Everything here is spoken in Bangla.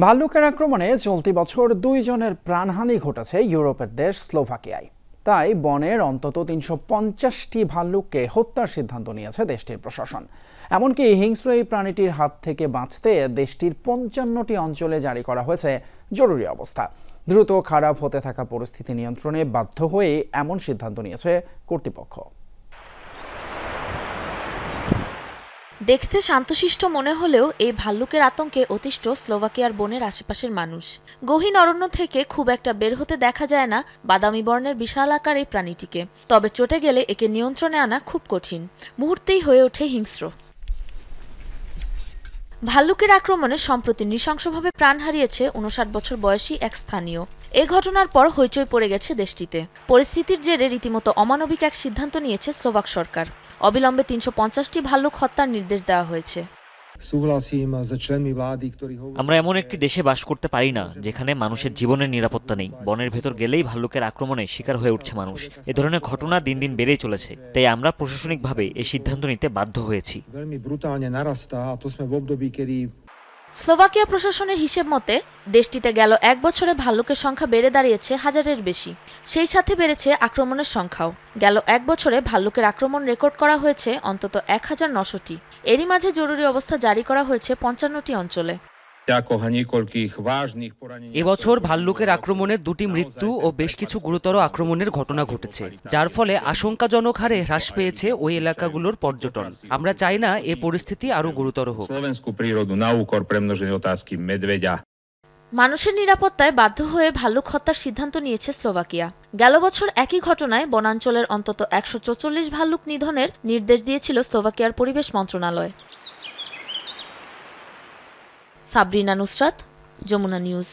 ভাল্লুকের আক্রমণে চলতি বছর 2 জনের প্রাণহানি ঘটেছে ইউরোপের দেশ স্লোভাকিয়ায়। তাই বনের অন্তত 350টি ভাল্লুককে হত্যার সিদ্ধান্ত নিয়েছে দেশটির প্রশাসন। এমনকি হিংস্র এই প্রাণীটির হাত থেকে বাঁচতে দেশটির 55টি অঞ্চলে জারি করা হয়েছে জরুরি অবস্থা। দ্রুত খারাপ হতে থাকা পরিস্থিতি নিয়ন্ত্রণে বাধ্য হয়ে এমন সিদ্ধান্ত নিয়েছে কর্তৃপক্ষ। দেখতে শান্তশিষ্ট মনে হলেও এই ভাল্লুকের আতঙ্কে অতিষ্ঠ স্লোভাকিয়ার বনের আশেপাশের মানুষ। গহীন অরণ্য থেকে খুব একটা বের হতে দেখা যায় না বাদামি বর্ণের বিশাল আকার এই প্রাণীটিকে। তবে চটে গেলে একে নিয়ন্ত্রণে আনা খুব কঠিন, মুহূর্তেই হয়ে ওঠে হিংস্র। ভাল্লুকের আক্রমণে সম্প্রতি নৃশংসভাবে প্রাণ হারিয়েছে 59 বছর বয়সী এক স্থানীয়। এ ঘটনার পর হইচই পড়ে গেছে দেশটিতে। পরিস্থিতির জেরে রীতিমতো অমানবিক এক সিদ্ধান্ত নিয়েছে স্লোভাক সরকার। অবিলম্বে 350টি ভাল্লুক হত্যার নির্দেশ দেওয়া হয়েছে। আমরা এমন একটি দেশে বাস করতে পারি না যেখানে মানুষের জীবনের নিরাপত্তা নেই। বনের ভেতর গেলেই ভাল্লুকের আক্রমণে শিকার হয়ে উঠছে মানুষ। এ ধরনের ঘটনা দিন দিন বেড়েই চলেছে। তাই আমরা প্রশাসনিকভাবে এই সিদ্ধান্ত নিতে বাধ্য হয়েছি। স্লোভাকিয়া প্রশাসনের হিসেব মতে দেশটিতে গেল 1 বছরে ভাল্লুকের সংখ্যা বেড়ে দাঁড়িয়েছে 1000-এর বেশি। সেই সাথে বেড়েছে আক্রমণের সংখ্যাও। গেল 1 বছরে ভাল্লুকের আক্রমণ রেকর্ড করা হয়েছে অন্তত 1900টি। এরই মাঝে জরুরি অবস্থা জারি করা হয়েছে 55টি অঞ্চলে। এবছর ভাল্লুকের আক্রমণে 2টি মৃত্যু ও বেশ কিছু গুরুতর আক্রমণের ঘটনা ঘটেছে, যার ফলে আশঙ্কাজনক হারে হ্রাস পেয়েছে ওই এলাকাগুলোর পর্যটন। আমরা চাই না এ পরিস্থিতি আরো গুরুতর হোক। মানুষের নিরাপত্তায় বাধ্য হয়ে ভাল্লুক হত্যার সিদ্ধান্ত নিয়েছে স্লোভাকিয়া। গেল বছর একই ঘটনায় বনাঞ্চলের অন্তত 144 ভাল্লুক নিধনের নির্দেশ দিয়েছিল স্লোভাকিয়ার পরিবেশ মন্ত্রণালয়। সাবরিনা নুসরাত, যমুনা নিউজ।